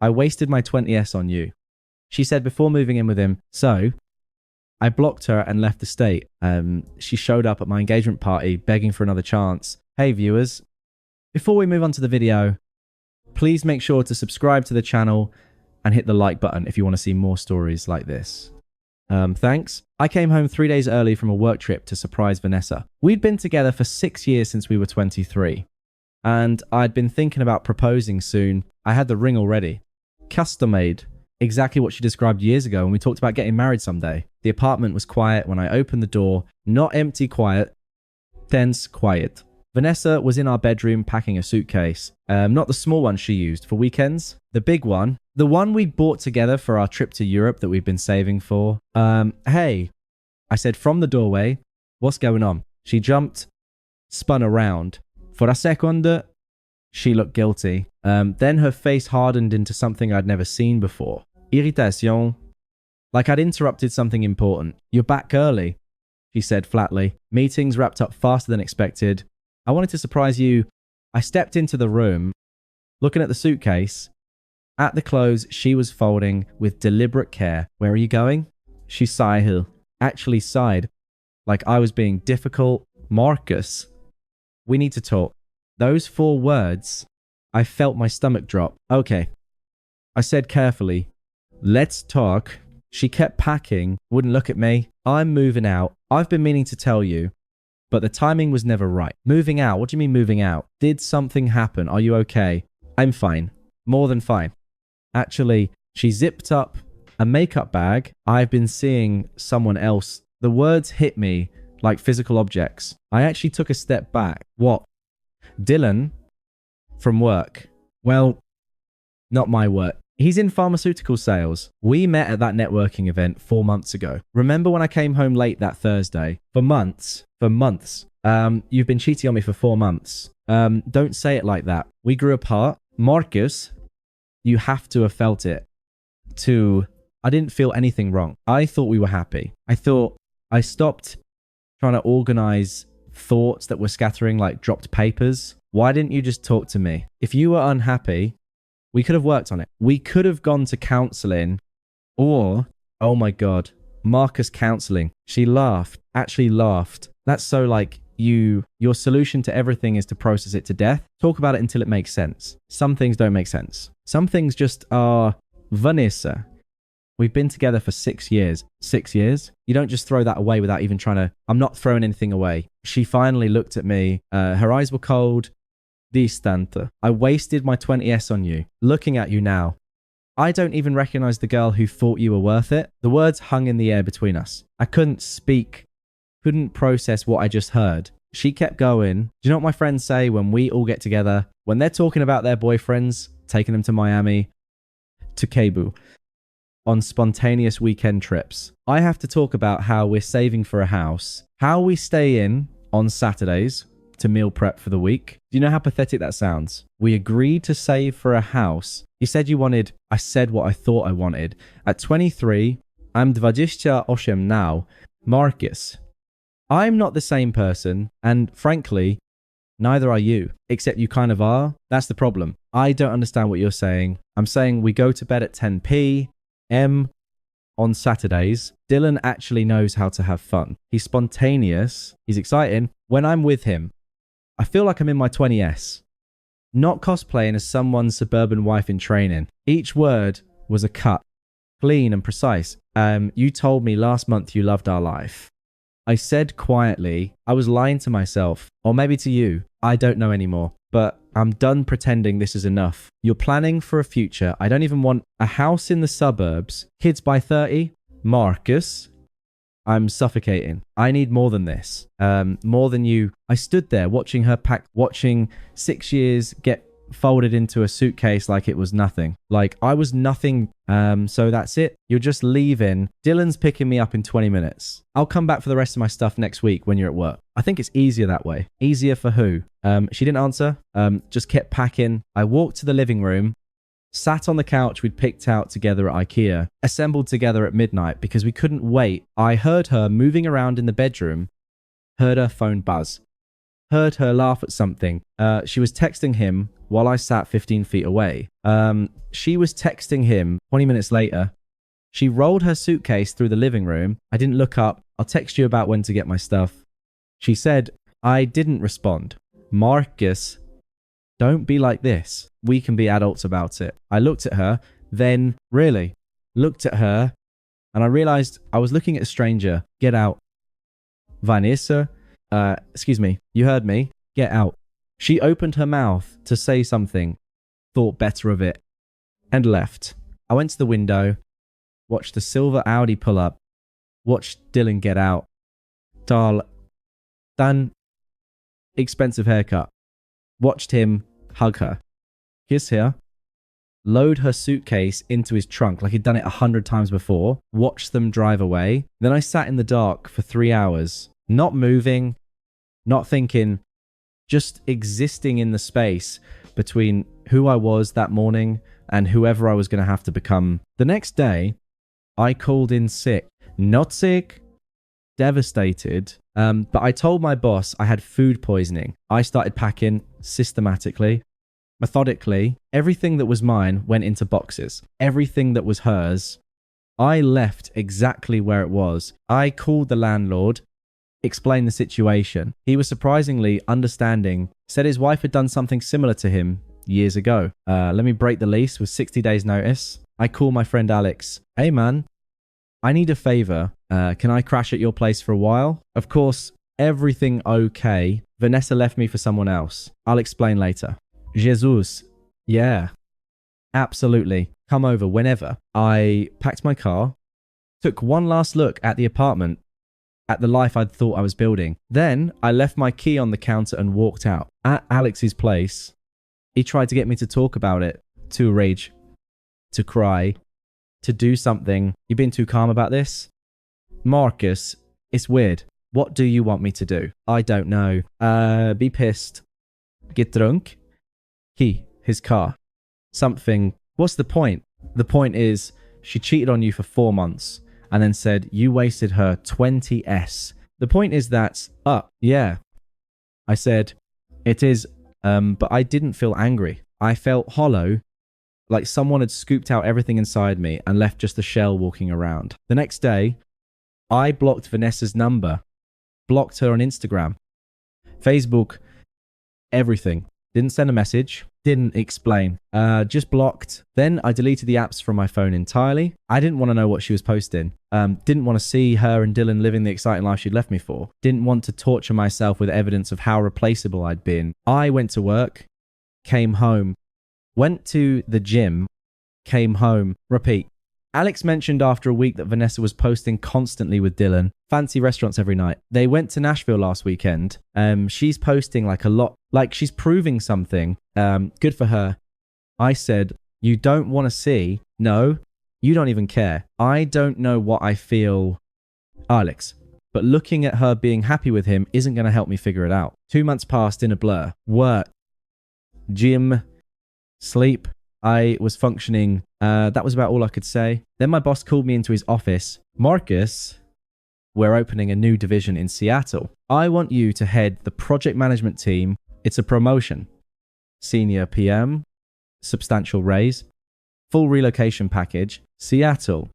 I wasted my 20s on you. She said before moving in with him, so I blocked her and left the state. She showed up at my engagement party begging for another chance. Hey viewers, before we move on to the video, please make sure to subscribe to the channel and hit the like button if you want to see more stories like this. Thanks. I came home 3 days early from a work trip to surprise Vanessa. We'd been together for 6 years since we were 23, and I'd been thinking about proposing soon. I had the ring already. Custom made. Exactly what she described years ago when we talked about getting married someday. The apartment was quiet when I opened the door. Not empty quiet, tense quiet. Vanessa was in our bedroom packing a suitcase. Not the small one she used for weekends. The big one. The one we bought together for our trip to Europe that we've been saving for. Hey, I said from the doorway, what's going on? She jumped, spun around. For a second, she looked guilty. Then her face hardened into something I'd never seen before. Irritation. Like I'd interrupted something important. You're back early, she said flatly. Meetings wrapped up faster than expected. I wanted to surprise you. I stepped into the room, looking at the suitcase. At the clothes she was folding with deliberate care. Where are you going? She sighed. Actually sighed. Like I was being difficult. Marcus, we need to talk. Those 4 words, I felt my stomach drop. Okay. I said carefully, let's talk. She kept packing, wouldn't look at me. I'm moving out. I've been meaning to tell you, but the timing was never right. Moving out? What do you mean moving out? Did something happen? Are you okay? I'm fine. More than fine. Actually, she zipped up a makeup bag. I've been seeing someone else. The words hit me like physical objects. I actually took a step back. What? Dylan? From work. Well, not my work. He's in pharmaceutical sales. We met at that networking event 4 months ago. Remember when I came home late that Thursday? For months. You've been cheating on me for 4 months. Don't say it like that. We grew apart. Marcus, you have to have felt it. I didn't feel anything wrong. I thought we were happy. I stopped trying to organize thoughts that were scattering like dropped papers. Why didn't you just talk to me? If you were unhappy, we could have worked on it. We could have gone to counseling or, oh my God, Marcus counseling. She laughed, actually laughed. That's so like your solution to everything is to process it to death. Talk about it until it makes sense. Some things don't make sense. Some things just are. Vanessa, we've been together for 6 years. 6 years? You don't just throw that away without even trying to. I'm not throwing anything away. She finally looked at me. Her eyes were cold. Distante. I wasted my 20s on you. Looking at you now, I don't even recognize the girl who thought you were worth it. The words hung in the air between us. I couldn't speak, couldn't process what I just heard. She kept going. Do you know what my friends say when we all get together? When they're talking about their boyfriends, taking them to Miami, to Cebu, on spontaneous weekend trips. I have to talk about how we're saving for a house, how we stay in on Saturdays to meal prep for the week. Do you know how pathetic that sounds? We agreed to save for a house. You said you wanted, I said what I thought I wanted. At 23, I'm 28 now. Marcus, I'm not the same person, and frankly, neither are you, except you kind of are. That's the problem. I don't understand what you're saying. I'm saying we go to bed at 10 p.m. on Saturdays. Dylan actually knows how to have fun. He's spontaneous. He's exciting. When I'm with him, I feel like I'm in my 20s. Not cosplaying as someone's suburban wife in training. Each word was a cut. Clean and precise. You told me last month you loved our life. I said quietly, I was lying to myself. Or maybe to you. I don't know anymore. But I'm done pretending this is enough. You're planning for a future. I don't even want a house in the suburbs. Kids by 30? Marcus, I'm suffocating. I need more than this. More than you. I stood there watching her pack, watching 6 years get folded into a suitcase like it was nothing. Like I was nothing. So that's it. You're just leaving. Dylan's picking me up in 20 minutes. I'll come back for the rest of my stuff next week when you're at work. I think it's easier that way. Easier for who? She didn't answer. Just kept packing. I walked to the living room, sat on the couch we'd picked out together at IKEA, assembled together at midnight because we couldn't wait. I heard her moving around in the bedroom, heard her phone buzz. heard her laugh at something. She was texting him while I sat 15 feet away. She was texting him 20 minutes later. She rolled her suitcase through the living room. I didn't look up. I'll text you about when to get my stuff. She said, I didn't respond. Marcus, don't be like this. We can be adults about it. I looked at her, then really looked at her, and I realized I was looking at a stranger. Get out. Vanessa, excuse me, you heard me. Get out. She opened her mouth to say something, thought better of it, and left. I went to the window, watched the silver Audi pull up, watched Dylan get out. Dan, expensive haircut. Watched him hug her, kiss her, load her suitcase into his trunk like he'd done it 100 times before, watched them drive away. Then I sat in the dark for 3 hours, not moving, not thinking, just existing in the space between who I was that morning and whoever I was going to have to become. The next day, I called in sick. Not sick, devastated. But I told my boss I had food poisoning. I started packing systematically, methodically. Everything that was mine went into boxes. Everything that was hers, I left exactly where it was. I called the landlord, explained the situation. He was surprisingly understanding, said his wife had done something similar to him years ago. Let me break the lease with 60 days notice. I call my friend Alex. Hey man, I need a favor. Can I crash at your place for a while? Of course, everything okay. Vanessa left me for someone else. I'll explain later. Jesus. Yeah, absolutely. Come over whenever. I packed my car, took one last look at the apartment, at the life I'd thought I was building. Then I left my key on the counter and walked out. At Alex's place, he tried to get me to talk about it, to rage, to cry, to do something. You've been too calm about this? Marcus, it's weird. What do you want me to do? I don't know. Be pissed. Get drunk? His car. Something. What's the point? The point is, she cheated on you for 4 months and then said you wasted her 20s. The point is that, yeah. I said, it is, but I didn't feel angry. I felt hollow, like someone had scooped out everything inside me and left just the shell walking around. The next day, I blocked Vanessa's number, blocked her on Instagram, Facebook, everything. Didn't send a message, didn't explain, just blocked. Then I deleted the apps from my phone entirely. I didn't want to know what she was posting. Didn't want to see her and Dylan living the exciting life she'd left me for. Didn't want to torture myself with evidence of how replaceable I'd been. I went to work, came home, went to the gym, came home, repeat. Alex mentioned after a week that Vanessa was posting constantly with Dylan. Fancy restaurants every night. They went to Nashville last weekend. She's posting like a lot, like she's proving something. Good for her. I said, you don't want to see? No, you don't even care. I don't know what I feel, Alex. But looking at her being happy with him isn't going to help me figure it out. 2 months passed in a blur. Work, gym, sleep. I was functioning. That was about all I could say. Then my boss called me into his office. Marcus, we're opening a new division in Seattle. I want you to head the project management team. It's a promotion. Senior PM, substantial raise, full relocation package. Seattle,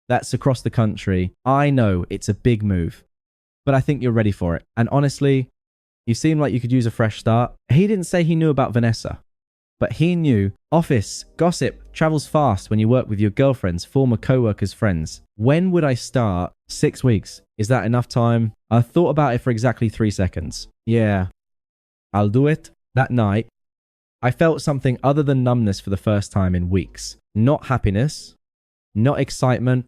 that's across the country. I know it's a big move, but I think you're ready for it. And honestly, you seem like you could use a fresh start. He didn't say he knew about Vanessa, but he knew office gossip travels fast when you work with your girlfriend's former co-workers' friends. When would I start? 6 weeks. Is that enough time? I thought about it for exactly 3 seconds. Yeah, I'll do it. That night, I felt something other than numbness for the first time in weeks. Not happiness, not excitement,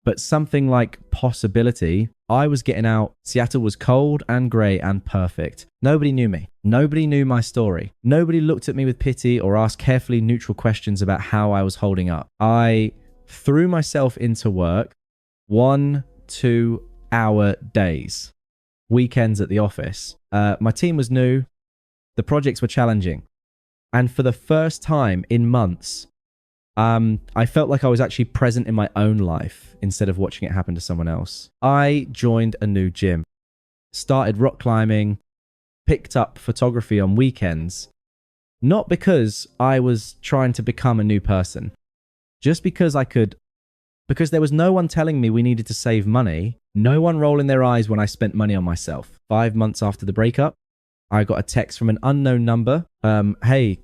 but something like possibility. I was getting out. Seattle was cold and grey and perfect. Nobody knew me. Nobody knew my story. Nobody looked at me with pity or asked carefully neutral questions about how I was holding up. I threw myself into work. 1-2 hour days. Weekends at the office. My team was new. The projects were challenging. And for the first time in months, I felt like I was actually present in my own life instead of watching it happen to someone else. I joined a new gym, started rock climbing, picked up photography on weekends, not because I was trying to become a new person, just because because there was no one telling me we needed to save money, no one rolling their eyes when I spent money on myself. 5 months after the breakup, I got a text from an unknown number. Hey,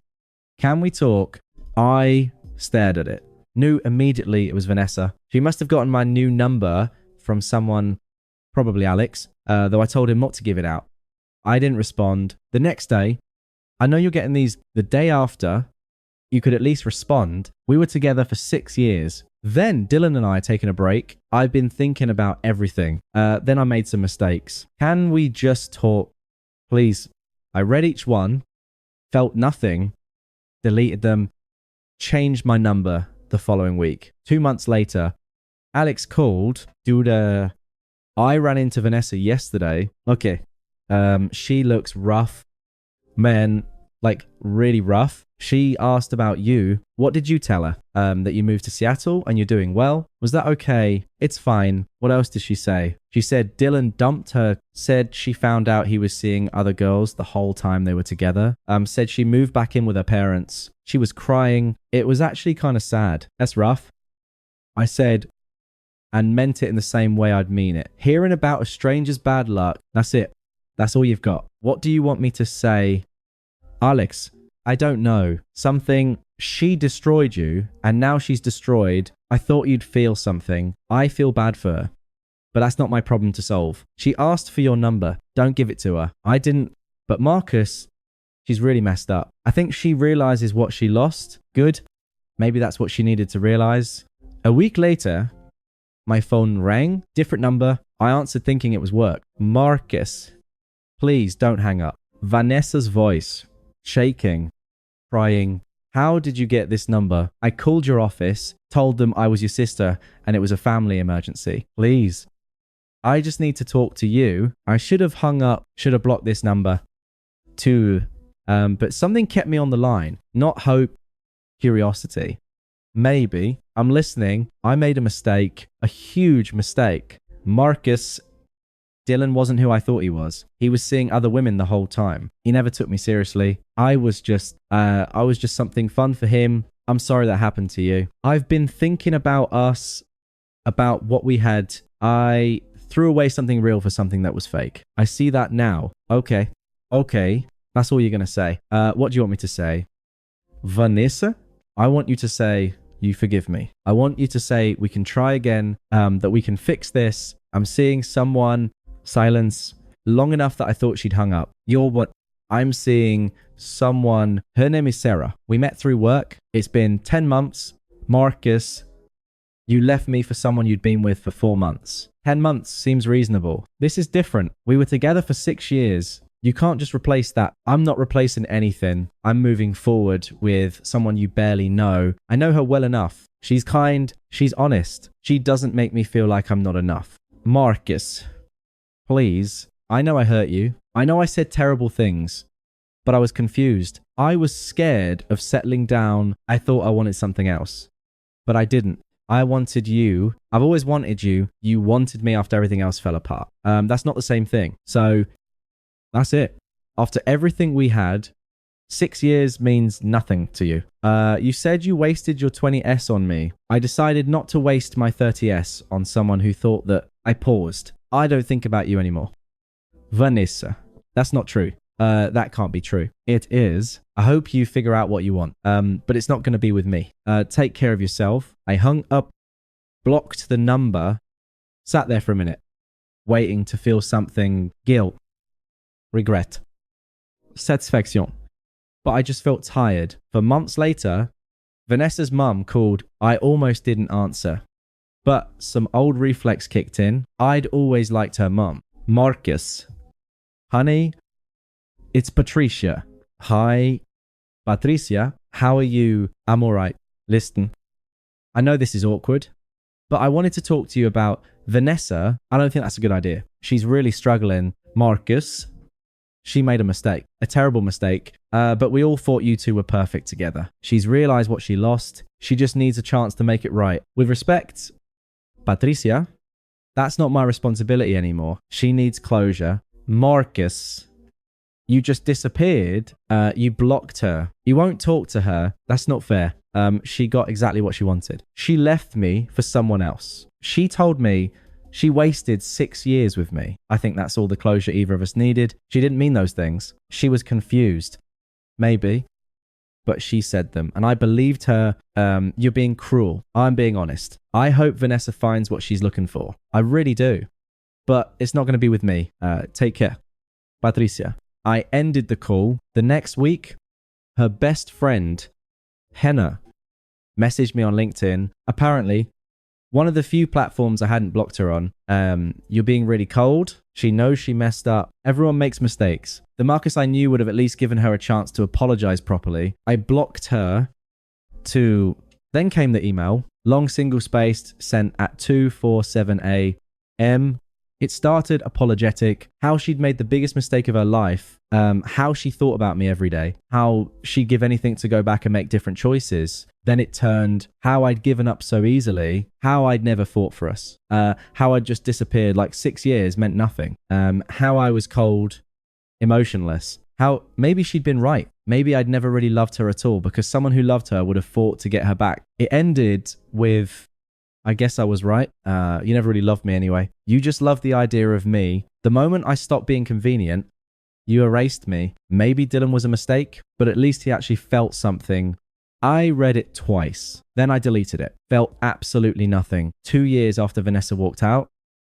can we talk? I stared at it. Knew immediately it was Vanessa. She must have gotten my new number from someone, probably Alex, though I told him not to give it out. I didn't respond. The next day, I know you're getting these the day after, you could at least respond. We were together for 6 years. Then Dylan and I had taken a break. I've been thinking about everything. Then I made some mistakes. Can we just talk? Please. I read each one, felt nothing, deleted them, changed my number the following week. 2 months later, Alex called. Dude, I ran into Vanessa yesterday. Okay. She looks rough. Man, like really rough. She asked about you. What did you tell her? That you moved to Seattle and you're doing well? Was that okay? It's fine. What else did she say? She said Dylan dumped her, said she found out he was seeing other girls the whole time they were together. Said she moved back in with her parents. She was crying. It was actually kind of sad. That's rough. I said, and meant it in the same way I'd mean it. Hearing about a stranger's bad luck, that's it. That's all you've got. What do you want me to say? Alex, I don't know. Something, she destroyed you, and now she's destroyed. I thought you'd feel something. I feel bad for her. But that's not my problem to solve. She asked for your number. Don't give it to her. I didn't. But Marcus, she's really messed up. I think she realizes what she lost. Good. Maybe that's what she needed to realize. A week later, my phone rang. Different number. I answered thinking it was work. Marcus, please don't hang up. Vanessa's voice. Shaking, crying. How did you get this number? I called your office, told them I was your sister, and it was a family emergency. Please. I just need to talk to you. I should have hung up, should have blocked this number too. But something kept me on the line. Not hope, curiosity. Maybe. I'm listening. I made a mistake, a huge mistake. Marcus, Dylan wasn't who I thought he was. He was seeing other women the whole time. He never took me seriously. I was just something fun for him. I'm sorry that happened to you. I've been thinking about us, about what we had. I threw away something real for something that was fake. I see that now. Okay. That's all you're going to say. What do you want me to say? Vanessa, I want you to say, you forgive me. I want you to say, we can try again, that we can fix this. I'm seeing someone. Silence. Long enough that I thought she'd hung up. You're what? I'm seeing someone. Her name is Sarah. We met through work. It's been 10 months. Marcus, you left me for someone you'd been with for 4 months. 10 months seems reasonable. This is different. We were together for 6 years. You can't just replace that. I'm not replacing anything. I'm moving forward with someone you barely know. I know her well enough. She's kind. She's honest. She doesn't make me feel like I'm not enough. Marcus, please. I know I hurt you. I know I said terrible things, but I was confused. I was scared of settling down. I thought I wanted something else, but I didn't. I wanted you. I've always wanted you. You wanted me after everything else fell apart. That's not the same thing. So that's it. After everything we had, 6 years means nothing to you. You said you wasted your 20s on me. I decided not to waste my 30s on someone who thought that I paused. I don't think about you anymore. Vanessa, that's not true. That can't be true. It is. I hope you figure out what you want. But it's not going to be with me. Take care of yourself. I hung up, blocked the number, sat there for a minute, waiting to feel something. Guilt, regret, satisfaction. But I just felt tired. For months later, Vanessa's mum called. I almost didn't answer. But some old reflex kicked in. I'd always liked her mum. Marcus. Honey, it's Patricia. Hi, Patricia. How are you? I'm all right. Listen, I know this is awkward, but I wanted to talk to you about Vanessa. I don't think that's a good idea. She's really struggling. Marcus, she made a mistake, a terrible mistake, but we all thought you two were perfect together. She's realized what she lost. She just needs a chance to make it right. With respect, Patricia, that's not my responsibility anymore. She needs closure. Marcus, You just disappeared. You blocked her. You won't talk to her. That's not fair. She got exactly what she wanted. She left me for someone else. She told me she wasted 6 years with me. I think that's all the closure either of us needed. She didn't mean those things. She was confused. Maybe. But she said them. And I believed her. You're being cruel. I'm being honest. I hope Vanessa finds what she's looking for. I really do. But it's not going to be with me. Take care. Patricia. I ended the call. The next week, her best friend, Henna, messaged me on LinkedIn. Apparently, one of the few platforms I hadn't blocked her on. You're being really cold. She knows she messed up. Everyone makes mistakes. The Marcus I knew would have at least given her a chance to apologize properly. I blocked her to... Then came the email. Long single-spaced, sent at 2:47 a.m. It started apologetic, how she'd made the biggest mistake of her life, how she thought about me every day, how she'd give anything to go back and make different choices. Then it turned how I'd given up so easily, how I'd never fought for us, how I'd just disappeared, like 6 years meant nothing, how I was cold, emotionless, how maybe she'd been right. Maybe I'd never really loved her at all because someone who loved her would have fought to get her back. It ended with... I guess I was right. You never really loved me anyway. You just loved the idea of me. The moment I stopped being convenient, you erased me. Maybe Dylan was a mistake, but at least he actually felt something. I read it twice. Then I deleted it. Felt absolutely nothing. 2 years after Vanessa walked out,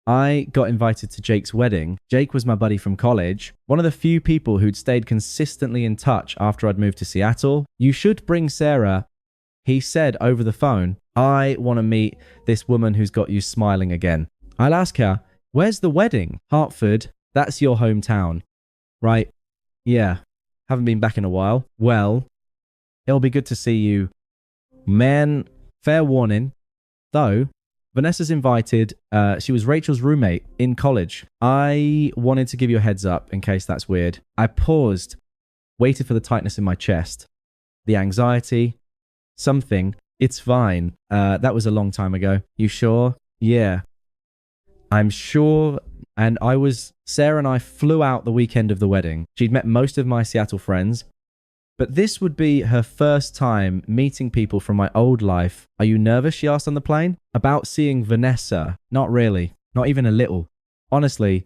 I got invited to Jake's wedding. Jake was my buddy from college. One of the few people who'd stayed consistently in touch after I'd moved to Seattle. You should bring Sarah. He said over the phone, I want to meet this woman who's got you smiling again. I'll ask her, where's the wedding? Hartford, that's your hometown. Right? Yeah. Haven't been back in a while. Well, it'll be good to see you. Man, fair warning. Though, Vanessa's invited. She was Rachel's roommate in college. I wanted to give you a heads up in case that's weird. I paused, waited for the tightness in my chest, the anxiety, something. It's fine. That was a long time ago. You sure? Yeah. I'm sure. And Sarah and I flew out the weekend of the wedding. She'd met most of my Seattle friends, but this would be her first time meeting people from my old life. Are you nervous? She asked on the plane. About seeing Vanessa. Not really. Not even a little. Honestly,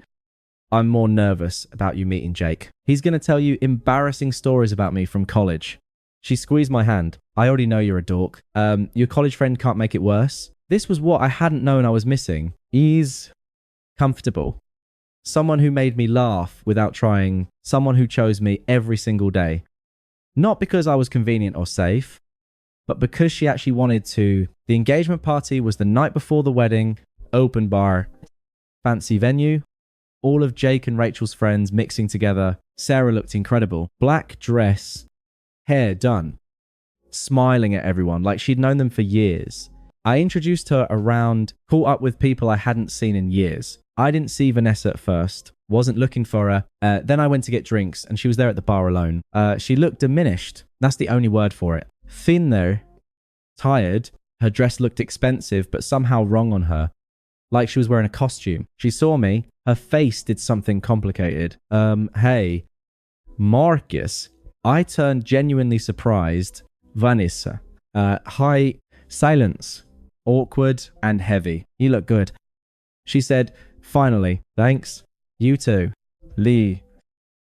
I'm more nervous about you meeting Jake. He's going to tell you embarrassing stories about me from college. She squeezed my hand. I already know you're a dork. Your college friend can't make it worse. This was what I hadn't known I was missing. Ease, comfortable. Someone who made me laugh without trying. Someone who chose me every single day. Not because I was convenient or safe, but because she actually wanted to. The engagement party was the night before the wedding. Open bar. Fancy venue. All of Jake and Rachel's friends mixing together. Sarah looked incredible. Black dress. Hair done. Smiling at everyone like she'd known them for years. I introduced her around, caught up with people I hadn't seen in years. I didn't see Vanessa at first, wasn't looking for her. Then I went to get drinks and she was there at the bar alone. She looked diminished. That's the only word for it. Thinner, tired. Her dress looked expensive but somehow wrong on her. Like she was wearing a costume. She saw me. Her face did something complicated. Hey, Marcus. I turned genuinely surprised. Vanessa. Hi, silence. Awkward and heavy. You look good. She said, finally, thanks. You too. Lee.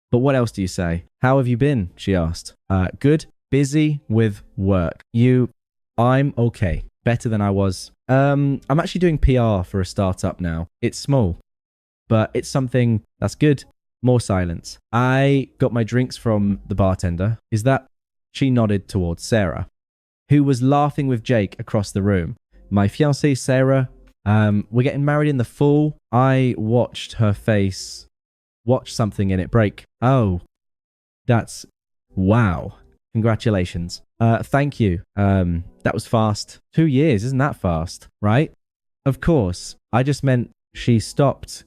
But what else do you say? How have you been? She asked. Good. Busy with work. I'm okay. Better than I was. I'm actually doing PR for a startup now. It's small, but it's something that's good. More silence. I got my drinks from the bartender. Is that... She nodded towards Sarah, who was laughing with Jake across the room. My fiancée, Sarah, we're getting married in the fall. I watched her face, watched something in it break. Oh, that's... Wow. Congratulations. Thank you. That was fast. 2 years, isn't that fast? Right? Of course. I just meant she stopped...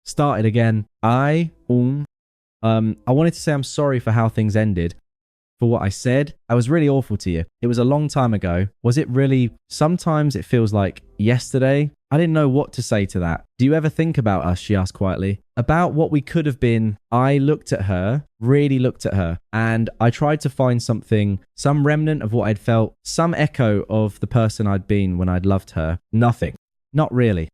Started again. I wanted to say I'm sorry for how things ended. For what I said. I was really awful to you. It was a long time ago. Was it really? Sometimes it feels like yesterday. I didn't know what to say to that. Do you ever think about us? She asked quietly. About what we could have been. I looked at her, really looked at her, and I tried to find something, some remnant of what I'd felt, some echo of the person I'd been when I'd loved her. Nothing. Not really.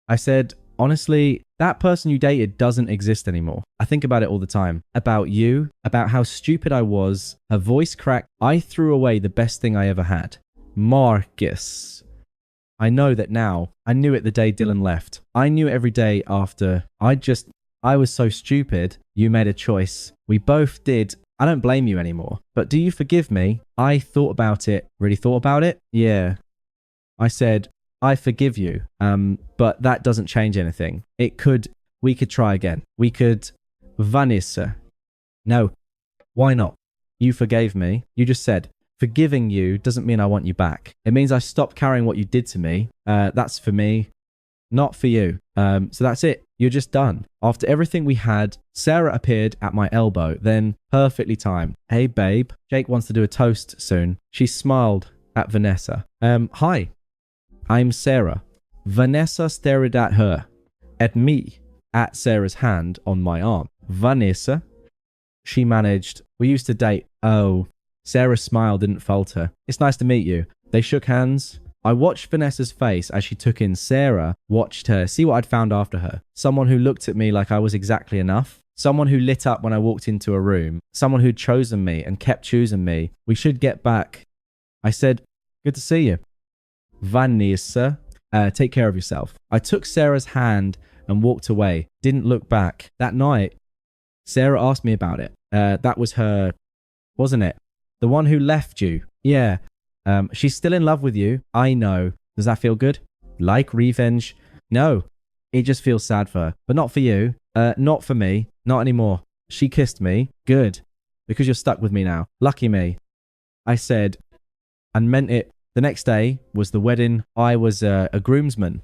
I said, honestly, that person you dated doesn't exist anymore. I think about it all the time. About you, about how stupid I was. Her voice cracked. I threw away the best thing I ever had. Marcus. I know that now. I knew it the day Dylan left. I knew it every day after. I was so stupid. You made a choice. We both did. I don't blame you anymore. But do you forgive me? I thought about it. Really thought about it? Yeah. I said, I forgive you. But that doesn't change anything. We could try again. We could, Vanessa. No. Why not? You forgave me. You just said, forgiving you doesn't mean I want you back. It means I stopped carrying what you did to me. That's for me, not for you. So that's it. You're just done. After everything we had, Sarah appeared at my elbow, then perfectly timed. Hey, babe. Jake wants to do a toast soon. She smiled at Vanessa. Hi, I'm Sarah. Vanessa stared at her, at me, at Sarah's hand on my arm. Vanessa? She managed. We used to date. Oh. Sarah's smile didn't falter. It's nice to meet you. They shook hands. I watched Vanessa's face as she took in Sarah, watched her, see what I'd found after her. Someone who looked at me like I was exactly enough. Someone who lit up when I walked into a room. Someone who'd chosen me and kept choosing me. We should get back. I said, good to see you. Vanessa, take care of yourself. I took Sarah's hand and walked away. Didn't look back. That night, Sarah asked me about it. That was her, wasn't it? The one who left you. Yeah. She's still in love with you. I know. Does that feel good? Like revenge? No. It just feels sad for her. But not for you. Not for me. Not anymore. She kissed me. Good. Because you're stuck with me now. Lucky me. I said, and meant it. The next day was the wedding. I was a groomsman.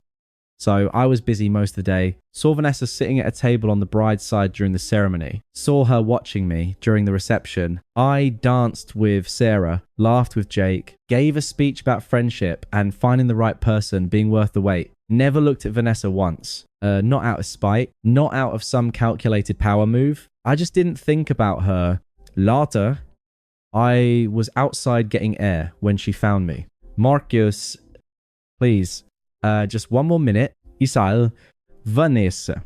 So I was busy most of the day. Saw Vanessa sitting at a table on the bride's side during the ceremony. Saw her watching me during the reception. I danced with Sarah, laughed with Jake, gave a speech about friendship and finding the right person being worth the wait. Never looked at Vanessa once. Not out of spite, not out of some calculated power move. I just didn't think about her. Later, I was outside getting air when she found me. Marcus, please. Just one more minute. Isal, Vanessa.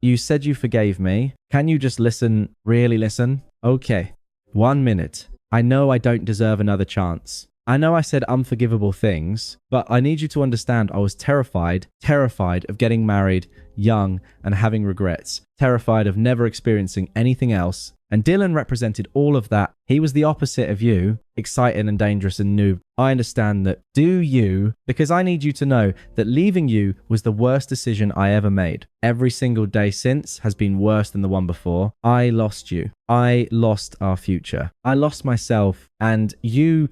You said you forgave me. Can you just listen? Really listen? Okay. 1 minute. I know I don't deserve another chance. I know I said unforgivable things, but I need you to understand I was terrified of getting married, young, and having regrets. Terrified of never experiencing anything else. And Dylan represented all of that. He was the opposite of you, exciting and dangerous and new. I understand that. Do you? Because I need you to know that leaving you was the worst decision I ever made. Every single day since has been worse than the one before. I lost you. I lost our future. I lost myself, and you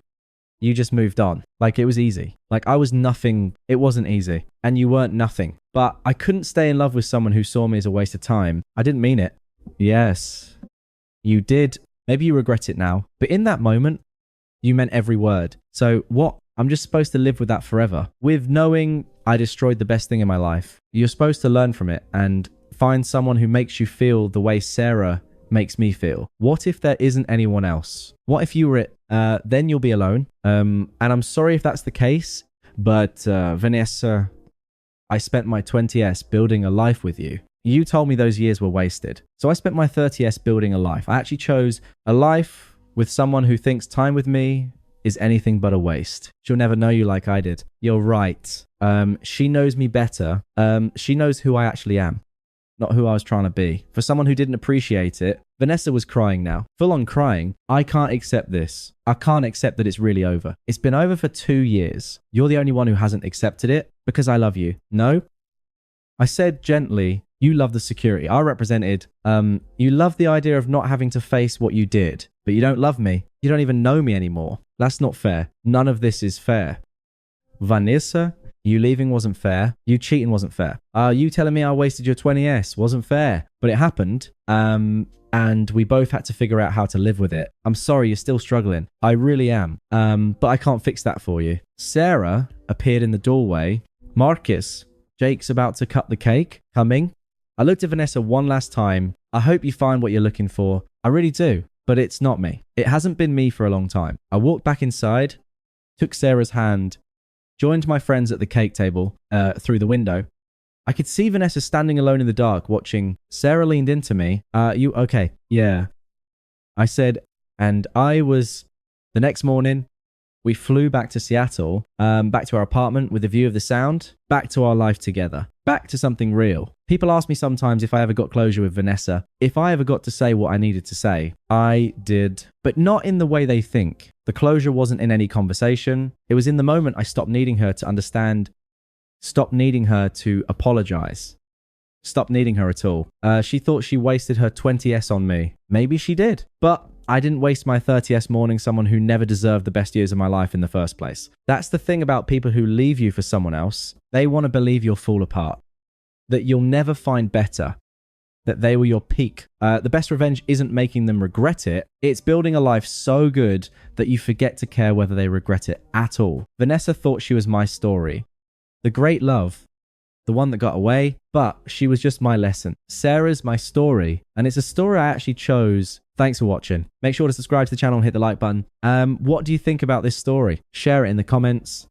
just moved on. Like it was easy. Like I was nothing. It wasn't easy. And you weren't nothing. But I couldn't stay in love with someone who saw me as a waste of time. I didn't mean it. Yes. You did. Maybe you regret it now. But in that moment, you meant every word. So what? I'm just supposed to live with that forever. With knowing I destroyed the best thing in my life. You're supposed to learn from it and find someone who makes you feel the way Sarah makes me feel. What if there isn't anyone else? What if you were it? Then you'll be alone. And I'm sorry if that's the case. But Vanessa, I spent my 20s building a life with you. You told me those years were wasted. So I spent my 30s building a life. I actually chose a life with someone who thinks time with me is anything but a waste. She'll never know you like I did. You're right. She knows me better. She knows who I actually am, not who I was trying to be. For someone who didn't appreciate it, Vanessa was crying now. Full on crying. I can't accept this. I can't accept that it's really over. It's been over for 2 years. You're the only one who hasn't accepted it because I love you. No? I said gently, you love the security. I represented, you love the idea of not having to face what you did, but you don't love me. You don't even know me anymore. That's not fair. None of this is fair. Vanessa, you leaving wasn't fair. You cheating wasn't fair. You telling me I wasted your 20s wasn't fair, but it happened. And we both had to figure out how to live with it. I'm sorry you're still struggling. I really am. But I can't fix that for you. Sarah appeared in the doorway. Marcus, Jake's about to cut the cake. Coming. I looked at Vanessa one last time. I hope you find what you're looking for. I really do, but it's not me. It hasn't been me for a long time. I walked back inside, took Sarah's hand, joined my friends at the cake table through the window. I could see Vanessa standing alone in the dark watching. Sarah leaned into me. You okay? Yeah. I said, and I was... The next morning, we flew back to Seattle, back to our apartment with a view of the sound, back to our life together, back to something real. People ask me sometimes if I ever got closure with Vanessa. If I ever got to say what I needed to say, I did, but not in the way they think. The closure wasn't in any conversation. It was in the moment I stopped needing her to understand, stopped needing her to apologize, stopped needing her at all. She thought she wasted her 20s on me. Maybe she did, but I didn't waste my 30s mourning someone who never deserved the best years of my life in the first place. That's the thing about people who leave you for someone else. They want to believe you'll fall apart, that you'll never find better, that they were your peak. The best revenge isn't making them regret it. It's building a life so good that you forget to care whether they regret it at all. Vanessa thought she was my story, the great love, the one that got away, but she was just my lesson. Sarah's my story, and it's a story I actually chose. Thanks for watching. Make sure to subscribe to the channel and hit the like button. What do you think about this story? Share it in the comments.